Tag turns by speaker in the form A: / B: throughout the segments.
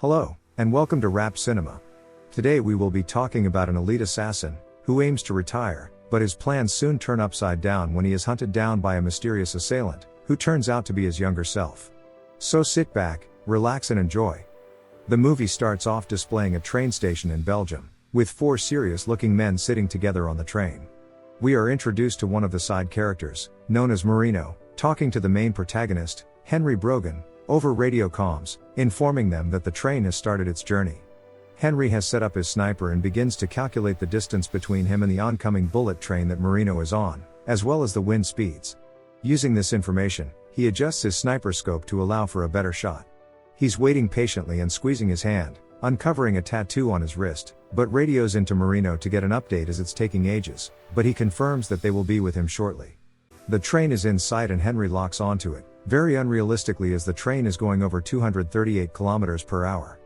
A: Hello, and welcome to Rap Cinema. Today we will be talking about an elite assassin, who aims to retire, but his plans soon turn upside down when he is hunted down by a mysterious assailant, who turns out to be his younger self. So sit back, relax and enjoy. The movie starts off displaying a train station in Belgium, with four serious-looking men sitting together on the train. We are introduced to one of the side characters, known as Marino, talking to the main protagonist, Henry Brogan, over radio comms, informing them that the train has started its journey. Henry has set up his sniper and begins to calculate the distance between him and the oncoming bullet train that Marino is on, as well as the wind speeds. Using this information, he adjusts his sniper scope to allow for a better shot. He's waiting patiently and squeezing his hand, uncovering a tattoo on his wrist, but radios into Marino to get an update as it's taking ages, but he confirms that they will be with him shortly. The train is in sight and Henry locks onto it, very unrealistically as the train is going over 238 kilometers per hour.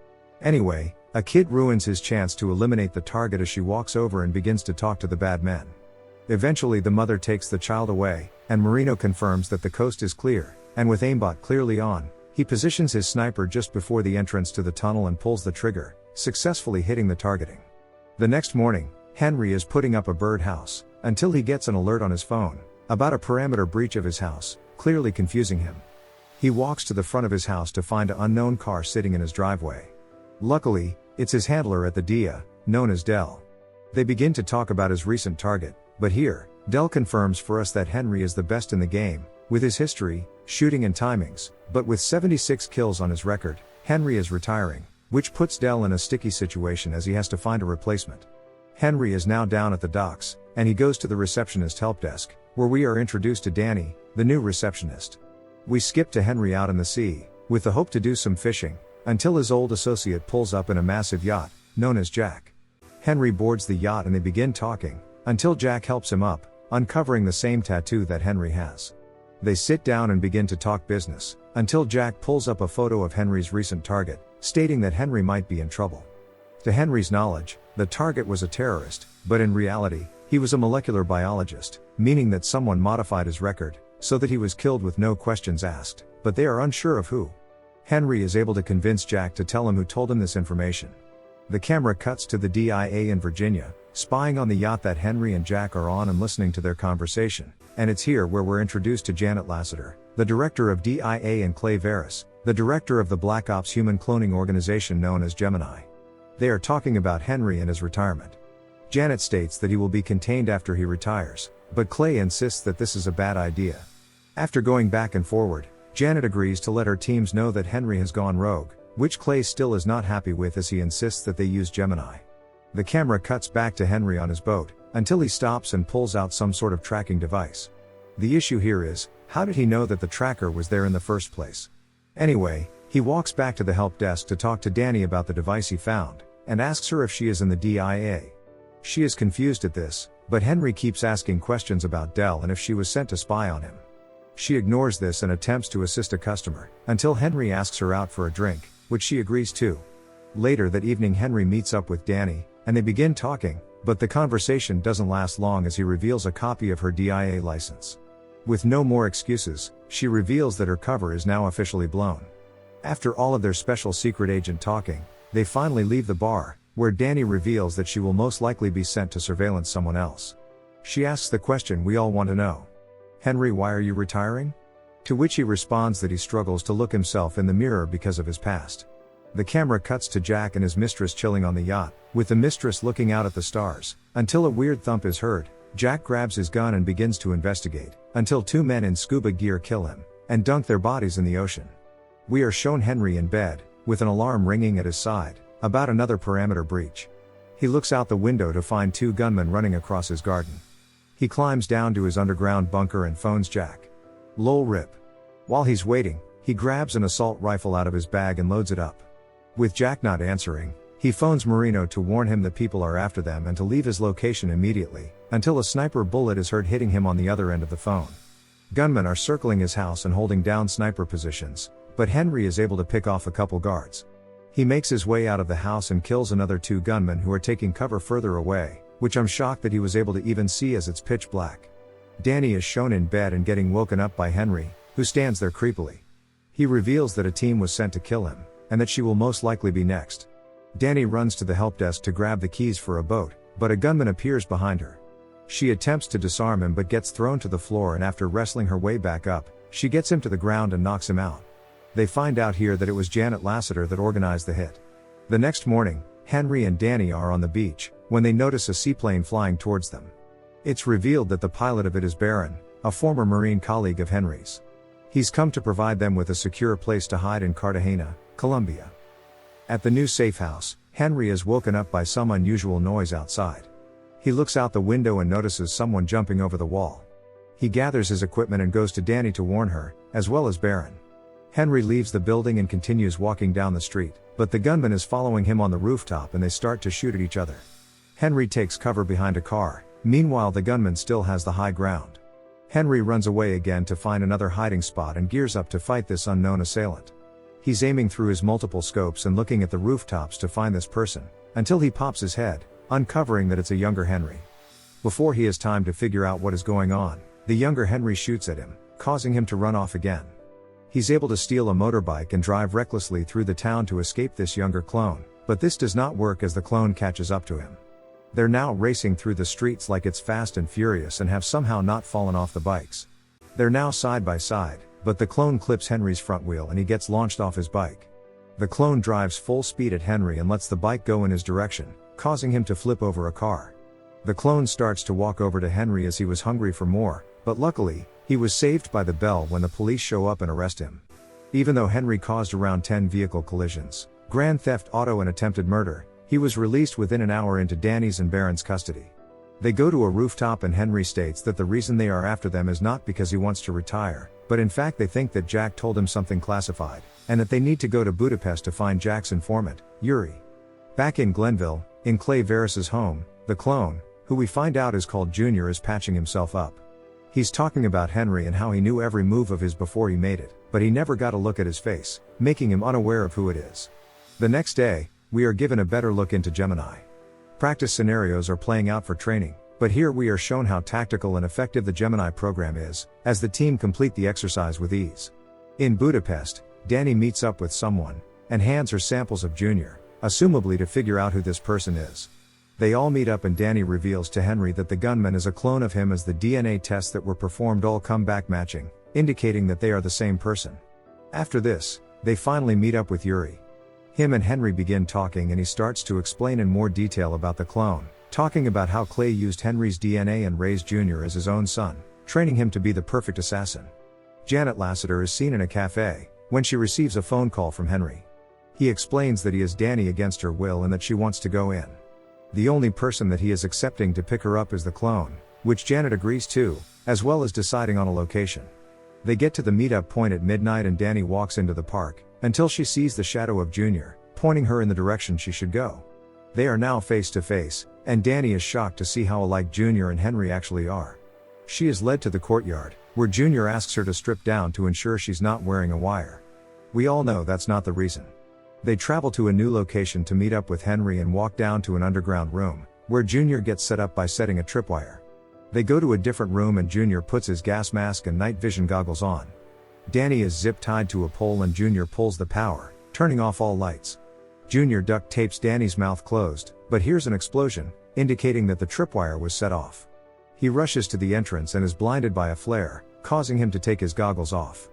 A: Anyway, a kid ruins his chance to eliminate the target as she walks over and begins to talk to the bad men. Eventually the mother takes the child away, and Marino confirms that the coast is clear, and with aimbot clearly on, he positions his sniper just before the entrance to the tunnel and pulls the trigger, successfully hitting the targeting. The next morning, Henry is putting up a birdhouse, until he gets an alert on his phone, about a perimeter breach of his house, clearly confusing him. He walks to the front of his house to find an unknown car sitting in his driveway. Luckily, it's his handler at the DIA, known as Dell. They begin to talk about his recent target, but here, Dell confirms for us that Henry is the best in the game, with his history, shooting and timings, but with 76 kills on his record, Henry is retiring, which puts Dell in a sticky situation as he has to find a replacement. Henry is now down at the docks, and he goes to the receptionist help desk, where we are introduced to Danny, the new receptionist. We skip to Henry out in the sea, with the hope to do some fishing, until his old associate pulls up in a massive yacht, known as Jack. Henry boards the yacht and they begin talking, until Jack helps him up, uncovering the same tattoo that Henry has. They sit down and begin to talk business, until Jack pulls up a photo of Henry's recent target, stating that Henry might be in trouble. To Henry's knowledge, the target was a terrorist, but in reality, he was a molecular biologist, meaning that someone modified his record, so that he was killed with no questions asked, but they are unsure of who. Henry is able to convince Jack to tell him who told him this information. The camera cuts to the DIA in Virginia, spying on the yacht that Henry and Jack are on and listening to their conversation, and it's here where we're introduced to Janet Lassiter, the director of DIA, and Clay Veris, the director of the Black Ops human cloning organization known as Gemini. They are talking about Henry and his retirement. Janet states that he will be contained after he retires, but Clay insists that this is a bad idea. After going back and forward, Janet agrees to let her teams know that Henry has gone rogue, which Clay still is not happy with as he insists that they use Gemini. The camera cuts back to Henry on his boat, until he stops and pulls out some sort of tracking device. The issue here is, how did he know that the tracker was there in the first place? Anyway, he walks back to the help desk to talk to Danny about the device he found, and asks her if she is in the DIA. She is confused at this, but Henry keeps asking questions about Dell and if she was sent to spy on him. She ignores this and attempts to assist a customer, until Henry asks her out for a drink, which she agrees to. Later that evening Henry meets up with Danny, and they begin talking, but the conversation doesn't last long as he reveals a copy of her DIA license. With no more excuses, she reveals that her cover is now officially blown. After all of their special secret agent talking, they finally leave the bar, where Danny reveals that she will most likely be sent to surveillance someone else. She asks the question we all want to know. Henry, why are you retiring? To which he responds that he struggles to look himself in the mirror because of his past. The camera cuts to Jack and his mistress chilling on the yacht, with the mistress looking out at the stars, until a weird thump is heard. Jack grabs his gun and begins to investigate, until two men in scuba gear kill him, and dunk their bodies in the ocean. We are shown Henry in bed, with an alarm ringing at his side, about another perimeter breach. He looks out the window to find two gunmen running across his garden. He climbs down to his underground bunker and phones Jack. Lol rip. While he's waiting, he grabs an assault rifle out of his bag and loads it up. With Jack not answering, he phones Marino to warn him that people are after them and to leave his location immediately, until a sniper bullet is heard hitting him on the other end of the phone. Gunmen are circling his house and holding down sniper positions, but Henry is able to pick off a couple guards. He makes his way out of the house and kills another two gunmen who are taking cover further away, which I'm shocked that he was able to even see as it's pitch black. Danny is shown in bed and getting woken up by Henry, who stands there creepily. He reveals that a team was sent to kill him, and that she will most likely be next. Danny runs to the help desk to grab the keys for a boat, but a gunman appears behind her. She attempts to disarm him but gets thrown to the floor, and after wrestling her way back up, she gets him to the ground and knocks him out. They find out here that it was Janet Lassiter that organized the hit. The next morning, Henry and Danny are on the beach, when they notice a seaplane flying towards them. It's revealed that the pilot of it is Barron, a former Marine colleague of Henry's. He's come to provide them with a secure place to hide in Cartagena, Colombia. At the new safe house, Henry is woken up by some unusual noise outside. He looks out the window and notices someone jumping over the wall. He gathers his equipment and goes to Danny to warn her, as well as Barron. Henry leaves the building and continues walking down the street, but the gunman is following him on the rooftop and they start to shoot at each other. Henry takes cover behind a car, meanwhile the gunman still has the high ground. Henry runs away again to find another hiding spot and gears up to fight this unknown assailant. He's aiming through his multiple scopes and looking at the rooftops to find this person, until he pops his head, uncovering that it's a younger Henry. Before he has time to figure out what is going on, the younger Henry shoots at him, causing him to run off again. He's able to steal a motorbike and drive recklessly through the town to escape this younger clone, but this does not work as the clone catches up to him. They're now racing through the streets like it's Fast and Furious and have somehow not fallen off the bikes. They're now side by side, but the clone clips Henry's front wheel and he gets launched off his bike. The clone drives full speed at Henry and lets the bike go in his direction, causing him to flip over a car. The clone starts to walk over to Henry as he was hungry for more, but luckily, he was saved by the bell when the police show up and arrest him. Even though Henry caused around 10 vehicle collisions, grand theft auto and attempted murder, he was released within an hour into Danny's and Barron's custody. They go to a rooftop and Henry states that the reason they are after them is not because he wants to retire, but in fact they think that Jack told him something classified, and that they need to go to Budapest to find Jack's informant, Yuri. Back in Glenville, in Clay Veris's home, the clone, who we find out is called Junior, is patching himself up. He's talking about Henry and how he knew every move of his before he made it, but he never got a look at his face, making him unaware of who it is. The next day, we are given a better look into Gemini. Practice scenarios are playing out for training, but here we are shown how tactical and effective the Gemini program is, as the team complete the exercise with ease. In Budapest, Danny meets up with someone, and hands her samples of Junior, assumably to figure out who this person is. They all meet up and Danny reveals to Henry that the gunman is a clone of him as the DNA tests that were performed all come back matching, indicating that they are the same person. After this, they finally meet up with Yuri. Him and Henry begin talking and he starts to explain in more detail about the clone, talking about how Clay used Henry's DNA and raised Junior as his own son, training him to be the perfect assassin. Janet Lassiter is seen in a cafe, when she receives a phone call from Henry. He explains that he is Danny against her will and that she wants to go in. The only person that he is accepting to pick her up is the clone, which Janet agrees to, as well as deciding on a location. They get to the meetup point at midnight and Danny walks into the park, until she sees the shadow of Junior, pointing her in the direction she should go. They are now face to face, and Danny is shocked to see how alike Junior and Henry actually are. She is led to the courtyard, where Junior asks her to strip down to ensure she's not wearing a wire. We all know that's not the reason. They travel to a new location to meet up with Henry and walk down to an underground room, where Junior gets set up by setting a tripwire. They go to a different room and Junior puts his gas mask and night vision goggles on. Danny is zip-tied to a pole and Junior pulls the power, turning off all lights. Junior duct tapes Danny's mouth closed, but hears an explosion, indicating that the tripwire was set off. He rushes to the entrance and is blinded by a flare, causing him to take his goggles off.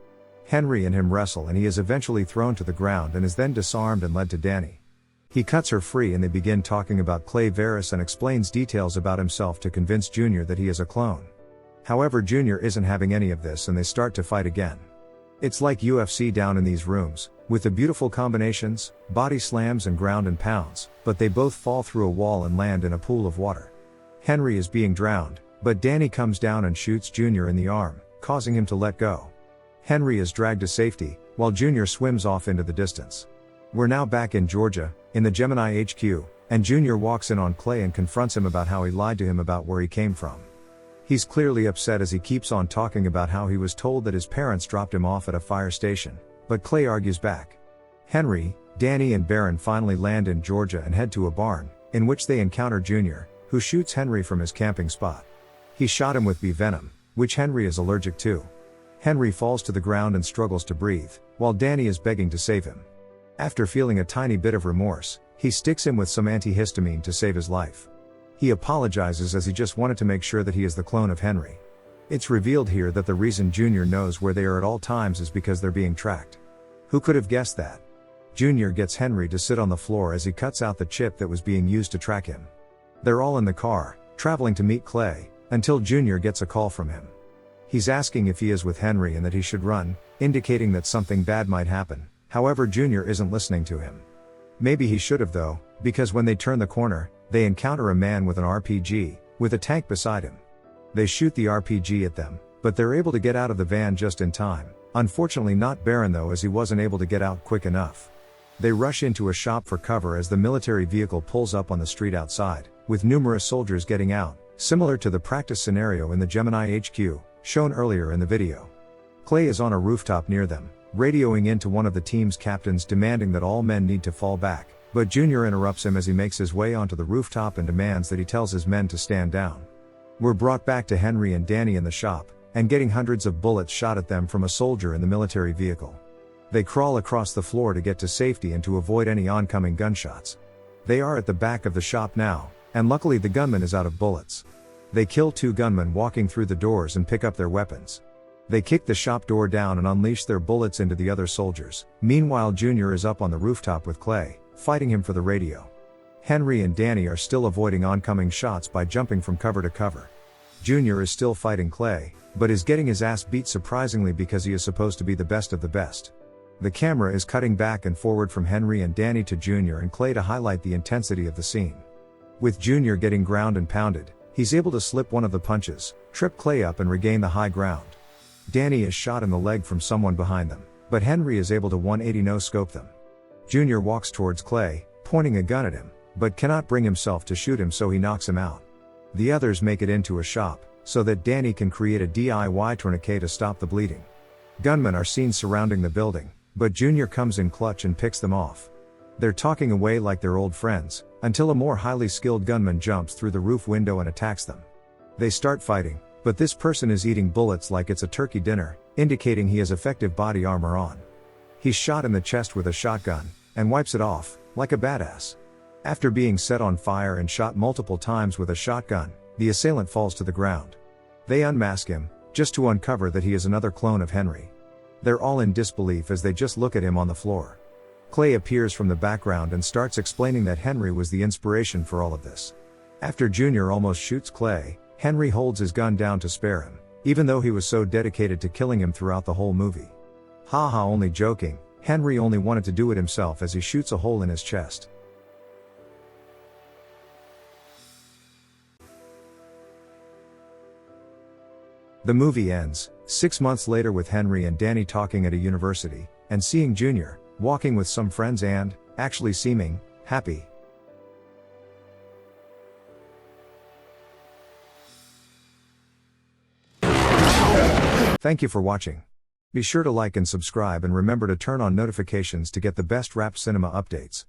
A: Henry and him wrestle and he is eventually thrown to the ground and is then disarmed and led to Danny. He cuts her free and they begin talking about Clay Veris and explains details about himself to convince Junior that he is a clone. However, Junior isn't having any of this and they start to fight again. It's like UFC down in these rooms, with the beautiful combinations, body slams and ground and pounds, but they both fall through a wall and land in a pool of water. Henry is being drowned, but Danny comes down and shoots Junior in the arm, causing him to let go. Henry is dragged to safety, while Junior swims off into the distance. We're now back in Georgia, in the Gemini HQ, and Junior walks in on Clay and confronts him about how he lied to him about where he came from. He's clearly upset as he keeps on talking about how he was told that his parents dropped him off at a fire station, but Clay argues back. Henry, Danny and Barron finally land in Georgia and head to a barn, in which they encounter Junior, who shoots Henry from his camping spot. He shot him with bee venom, which Henry is allergic to. Henry falls to the ground and struggles to breathe, while Danny is begging to save him. After feeling a tiny bit of remorse, he sticks him with some antihistamine to save his life. He apologizes as he just wanted to make sure that he is the clone of Henry. It's revealed here that the reason Junior knows where they are at all times is because they're being tracked. Who could have guessed that? Junior gets Henry to sit on the floor as he cuts out the chip that was being used to track him. They're all in the car, traveling to meet Clay, until Junior gets a call from him. He's asking if he is with Henry and that he should run, indicating that something bad might happen. However, Junior isn't listening to him. Maybe he should have though, because when they turn the corner, they encounter a man with an RPG, with a tank beside him. They shoot the RPG at them, but they're able to get out of the van just in time. Unfortunately not Baron though, as he wasn't able to get out quick enough. They rush into a shop for cover as the military vehicle pulls up on the street outside, with numerous soldiers getting out, similar to the practice scenario in the Gemini HQ, shown earlier in the video. Clay is on a rooftop near them, radioing in to one of the team's captains demanding that all men need to fall back, but Junior interrupts him as he makes his way onto the rooftop and demands that he tells his men to stand down. We're brought back to Henry and Danny in the shop, and getting hundreds of bullets shot at them from a soldier in the military vehicle. They crawl across the floor to get to safety and to avoid any oncoming gunshots. They are at the back of the shop now, and luckily the gunman is out of bullets. They kill 2 gunmen walking through the doors and pick up their weapons. They kick the shop door down and unleash their bullets into the other soldiers. Meanwhile, Junior is up on the rooftop with Clay, fighting him for the radio. Henry and Danny are still avoiding oncoming shots by jumping from cover to cover. Junior is still fighting Clay, but is getting his ass beat surprisingly because he is supposed to be the best of the best. The camera is cutting back and forward from Henry and Danny to Junior and Clay to highlight the intensity of the scene. With Junior getting ground and pounded, he's able to slip one of the punches, trip Clay up and regain the high ground. Danny is shot in the leg from someone behind them, but Henry is able to 180 no-scope them. Junior walks towards Clay, pointing a gun at him, but cannot bring himself to shoot him, so he knocks him out. The others make it into a shop, so that Danny can create a DIY tourniquet to stop the bleeding. Gunmen are seen surrounding the building, but Junior comes in clutch and picks them off. They're talking away like they're old friends, until a more highly skilled gunman jumps through the roof window and attacks them. They start fighting, but this person is eating bullets like it's a turkey dinner, indicating he has effective body armor on. He's shot in the chest with a shotgun, and wipes it off, like a badass. After being set on fire and shot multiple times with a shotgun, the assailant falls to the ground. They unmask him, just to uncover that he is another clone of Henry. They're all in disbelief as they just look at him on the floor. Clay appears from the background and starts explaining that Henry was the inspiration for all of this. After Junior almost shoots Clay, Henry holds his gun down to spare him, even though he was so dedicated to killing him throughout the whole movie. Haha, only joking, Henry only wanted to do it himself as he shoots a hole in his chest. The movie ends 6 months later with Henry and Danny talking at a university, and seeing Junior walking with some friends and, actually seeming happy. Thank you for watching. Be sure to like and subscribe, and remember to turn on notifications to get the best rap cinema updates.